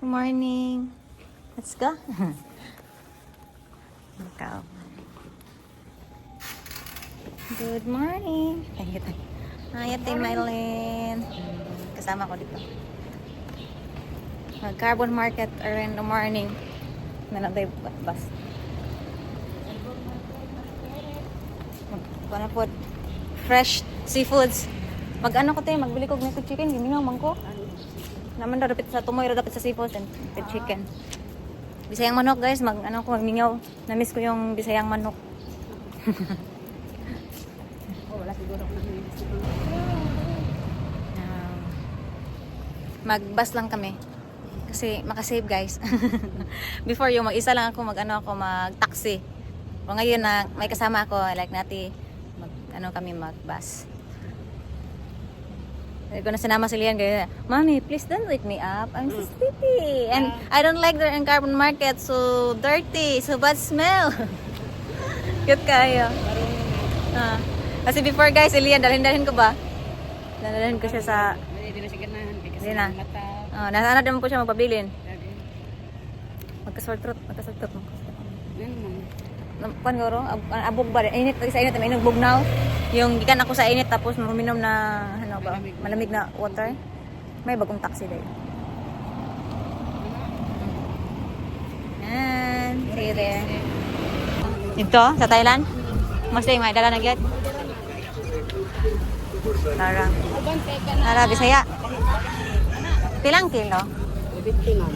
Good morning. Let's go. Ikaw. Good morning. Thank you. Hi, Ate Mylene. Kasama ko dito. Carbon market around the morning. Nanagay bus. Magkana po. Fresh seafoods. Mag-ano ko tayo, magbili ko ng chicken. Giminaw man ko. Naman daw dapat sa tumoy, dapat sa seafood and chicken. Bisayang manok guys, mag-ano ko, magmingaw. Na-miss ko yung bisayang manok. Wala siguro. Mag-bus lang kami. Kasi makasave guys. Before yung mag-isa lang ako, mag-taxi. O ngayon na may kasama ako, like kami mag-bus. Ko na sinama si Lian kaya, Mommy, please don't wake me up. I'm so sleepy. And I don't like the carbon market, so dirty, so bad smell. Cute kayo. Kasi before guys, si Lian, dalhin ko ba? Dalhin ko siya sa... Hindi na siya ganahan. Hindi na. Nasa naman po siya magpabilin. Magka-sore throat. Kuan garo, abog ba? Init sa init, may inog bugnaw. Yung gikan ako sa init tapos uminom na malamig na water. May bagong taxi dai. See you there. Ito sa Thailand. Mas day may dala na gyud. Tara Bisaya. Pilang kilo? 50 man.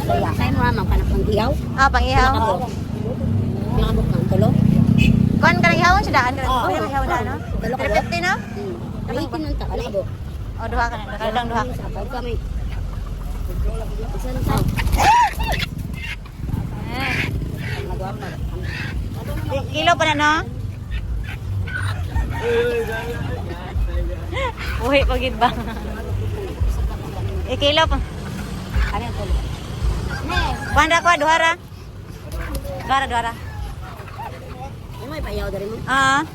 Kaya kain mo naman ka na pang-ihaw. Pang-ihaw. Nakabok ng tulo. Kuan ka nang ihawon sa daan ka. Kuan ka ihawon daan no? 350 no? 80 man ta kalabo. Duha ka na. Kadang duha. Sabay kami. Isan sa. Kilo pa na no? Uwi pagid ba? Kilo pa. Ano yung tulo? Kuanda ko duhara. Duhara. May payaw dari mo? Ala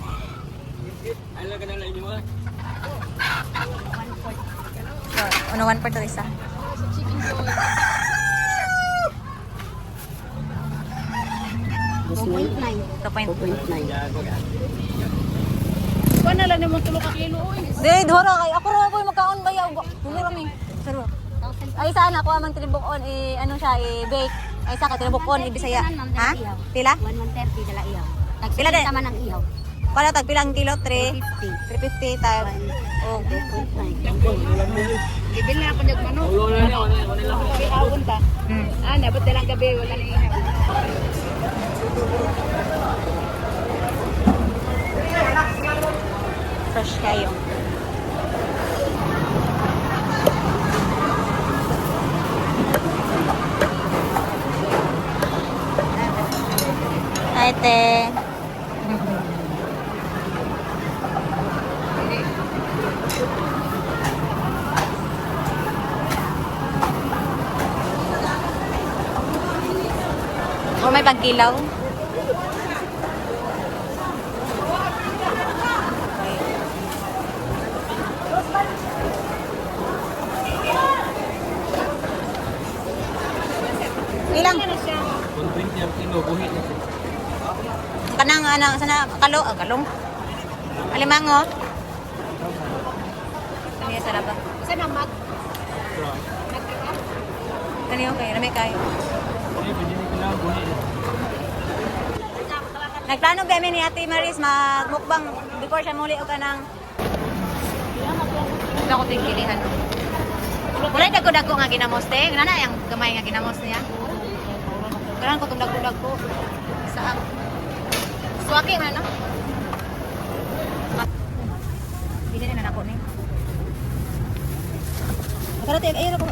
ka na lang inyo ah. Ano 1 per to isa? Kuha na lang naman tulo ka kilo. Duhara kay ako ra ko magkaon bayaw. Duhara mi. Saro. Ay saan ako amang tinibok-on ano siya bake. Ay sa ka tinibok-on Bisaya. Ha? Pila? 130 dala ihaw. Pila din? Tama ng ihaw. Kala tag pilang kilo? 350. 350 tayo. Oh. Gibil na ako ng manok. Ihawon ta. Nabot na lang gabi wala na ihaw. Fresh kayo. Hi, te. May pagkilaw. Ilang? 120 ang kilo, buhit na siya. Kanang kalong. Alimango. Niya sa labang. Isa na mag. Kaniyo kay rami kay. Ay, pinili ko lang, buhit na. Nagplano kami ni Ate Maris magmukbang before siya muli o kanang ito ko tingkilihan. Wala dagko-dagko nga ginamos te. Nana yung gamay nga ginamos niya. Kailan ko itong dagko-dagko. Saan? Suwaki man no? Hindi na nako ni. Karate ayo ko.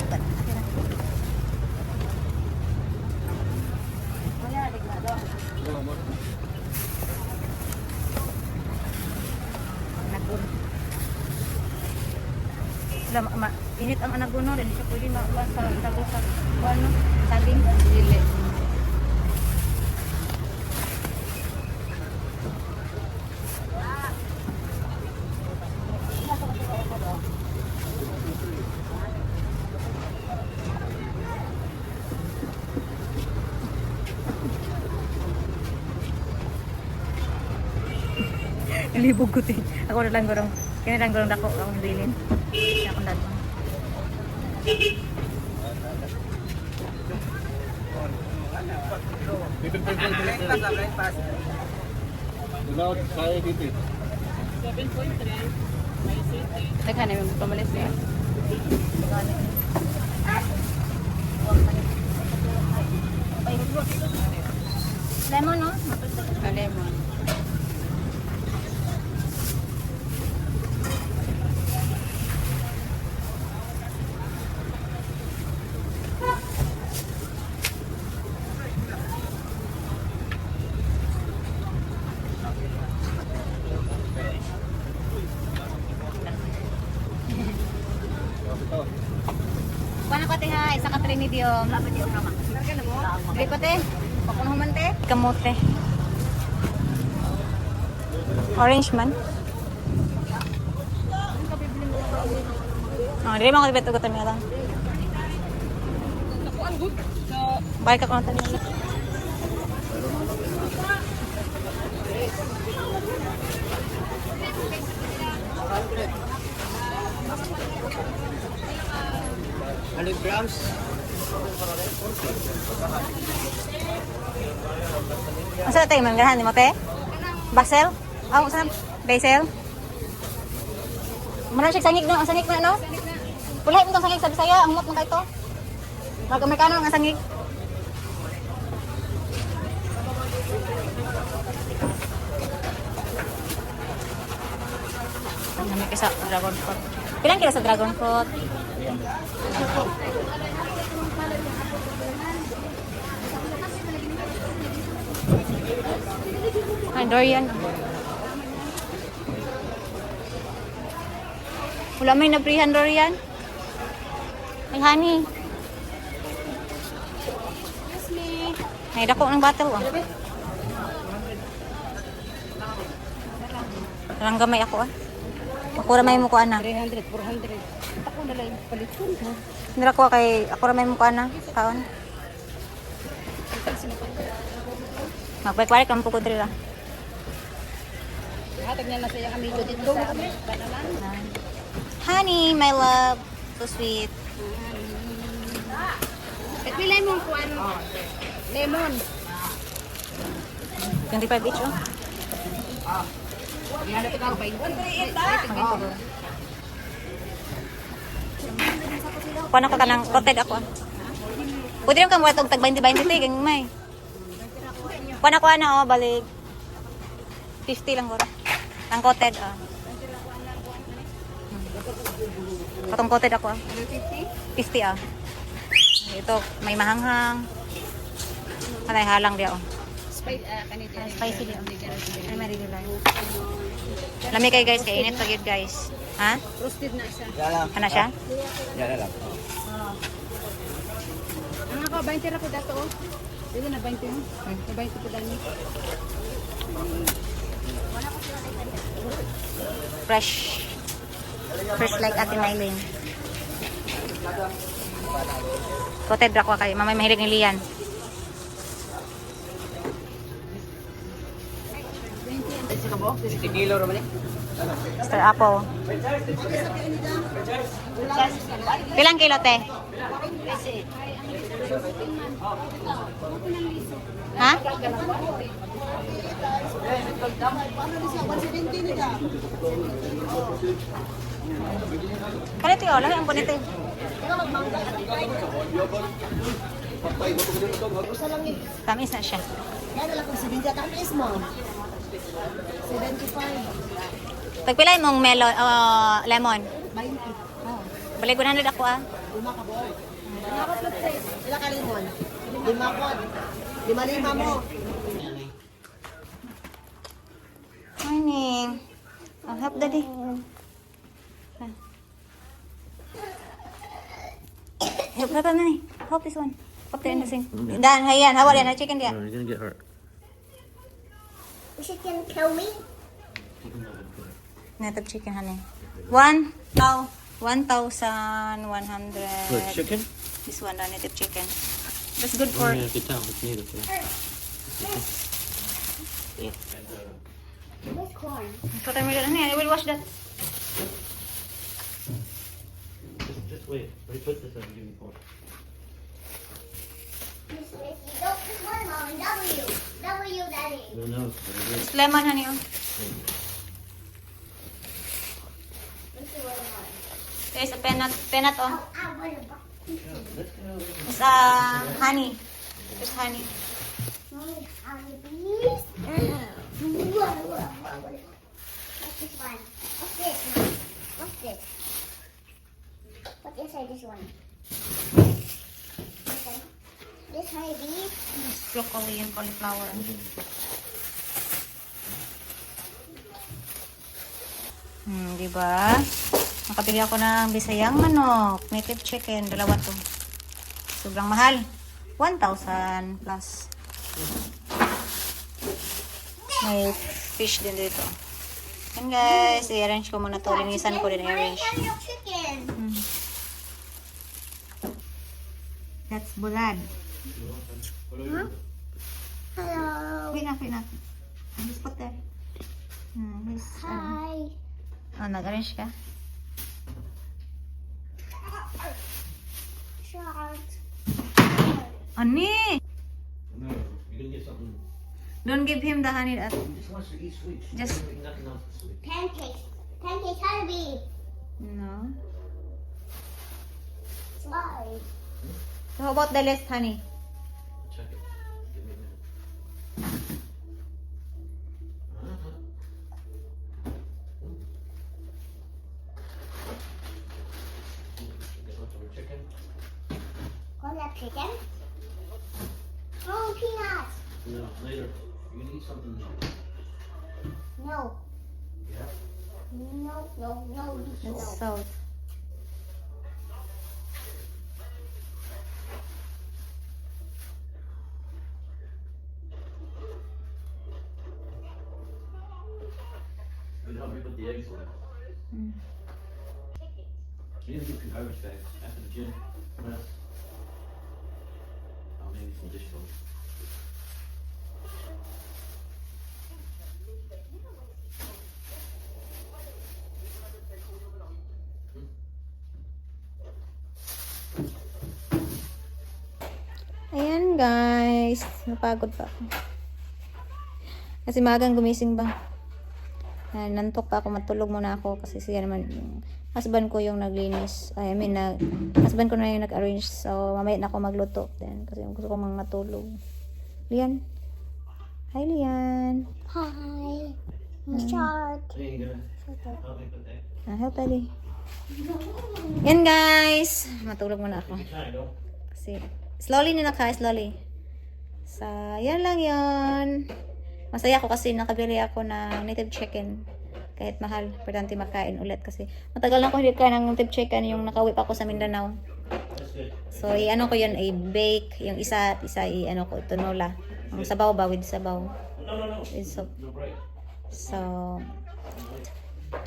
Init ang anak guno, hindi siya pwede makuha sa tago sa ano, sabing dili. Libog ko tin. Ako na lang gurong. Kaya na lang gurong dako akong bilin. Kaya akong dagman. Without kaya dito. Naghanap yung pamalis niya. Lemon, no? Lemon. Paano ko te ha? Isa ka trinidium. Hindi ko te. Pakuno man te. Kamote. Orange man. Oh, dili mo ko beto ko tamira. Balik ako na tayo. Grams. Asa tayo man ganahan mo te? Basil? Oh, saan? Basil? Mana siya sangig no? Ang sangig na no? Pulay mo tong sangig sa Bisaya, ang mot man kay to. Mag Amerikano nga sangig. Ang namik sa dragon fruit. Pilang kilo sa dragon fruit? Ay, durian. Wala may nabrihan durian. Ay, honey. Excuse me. Ay, dako ng bottle. Oh. Parang gamay ako ah. Ako ramay mo ko ana. 300, 400. Ako na lang palit ko. Nila ko kay ako ramay mo ko ana. Kaon. Magbalik-balik lang po ko dira. Hatag niya na sa iyang amigo dito sa banalan. Honey, my love. So sweet. At may lemon ko ano? Lemon. 25 each oh. Yan ito ka 20. Kuha na ko kanang coated ako ah. Pwede rin kang wala tag 20-20 tiging may. Kuha na ko na oh, balik. 50 lang guro. Ang coated ah. Patong coated ako ah. 50 ah. Ito, may mahanghang. Malay halang dia oh. Spicy dia. Ay, marililay. Lami kayo guys, kaya init pa yun guys. Ha? Roasted na siya. Ano siya? Yan lang. Ang ako 20 ra ko dato oh. Dito na 20 mo. 20 ko dani. Fresh. Fresh like Ate Mylene. Coated ra ko kay mamay mahilig ni Lian. Kilo naman eh. Mr. Apple. Pilang kilo te? Ha? Kanito yun, lang ang punito yun. Tamis na siya. Yan lang kung 70 tamis mo. 75. Pagpilay mong melon, lemon. 20. Balik 100 ako ah. Lima ka boy. Sila ka limon. Lima ko. Lima mo. Morning. I'll help daddy. Help na ni. Help this one. Help the innocent. Dan, hayan. Hawa yan. Chicken dia. You're gonna get hurt. She can kill me. Native chicken, honey. 1,100. What, chicken? This one, native chicken. That's good for. Yeah, I could tell. It's native. Yeah. Where's corn? Watermelon. I will wash that. Just wait. We put this on you before. This one, Mom. W. W, Daddy. No, no. It's lemon, honey. Oh. Where's the watermelon? There's a peanut, oh. What about? Let's go. It's honey. There's honey. Mommy, honey, please. What's this one? What's this? What's this? What's inside this one? Okay. This honey bee. It's broccoli and cauliflower. Diba? Nakabili ako ng Bisayang manok. Native chicken. Dalawa to. Sobrang mahal. 1,000 plus. May fish din dito. And guys, i-arrange ko muna to. Linisan ko din i-arrange. Chicken. That's bulad. Hello. Wait na. Just put there. Hi. Nag-arrange ka? Short. Ani! No, you're gonna get something. Don't give him the honey. He just wants to eat sweets. Just- Nothing else is sweet. Pancakes. Pancakes honey bee. No. Slide. So how about the less honey? Check it. Give me a minute. Get leftover chicken. What's that chicken? Oh, peanuts. No, later. You need something. No. Yeah. No. That's salt. You help me put the eggs in. Mm. You need to get 2 garbage bags after the gym. What else? Oh, maybe some dish soap. Ayan guys. Napagod pa ako. Kasi magang gumising ba? Nantok pa ako. Matulog muna ako. Kasi siya naman yung husband ko yung naglinis. Husband ko na yung nag-arrange. So, mamaya na ako magluto. Then, kasi gusto ko mang matulog. Lian. Hi, Lian. Hi. Short. Hey, you gonna help me put that? Help, Daddy. Yan guys. Matulog muna ako. Take your time, don't. Kasi, slowly na slowly. So, yan lang yon. Masaya ako kasi nakabili ako ng native chicken. Kahit mahal, importante makain ulit kasi matagal na ako hindi kain ng native chicken yung nakauwi pa ako sa Mindanao. That's good. So, i-ano ko yun, i-bake. Yung isa i-ano ko, tinola. Ang sabaw ba, with sabaw. No. With soup. No break. So,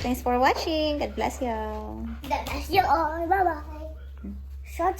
thanks for watching. God bless you. That's your. Bye bye. Short.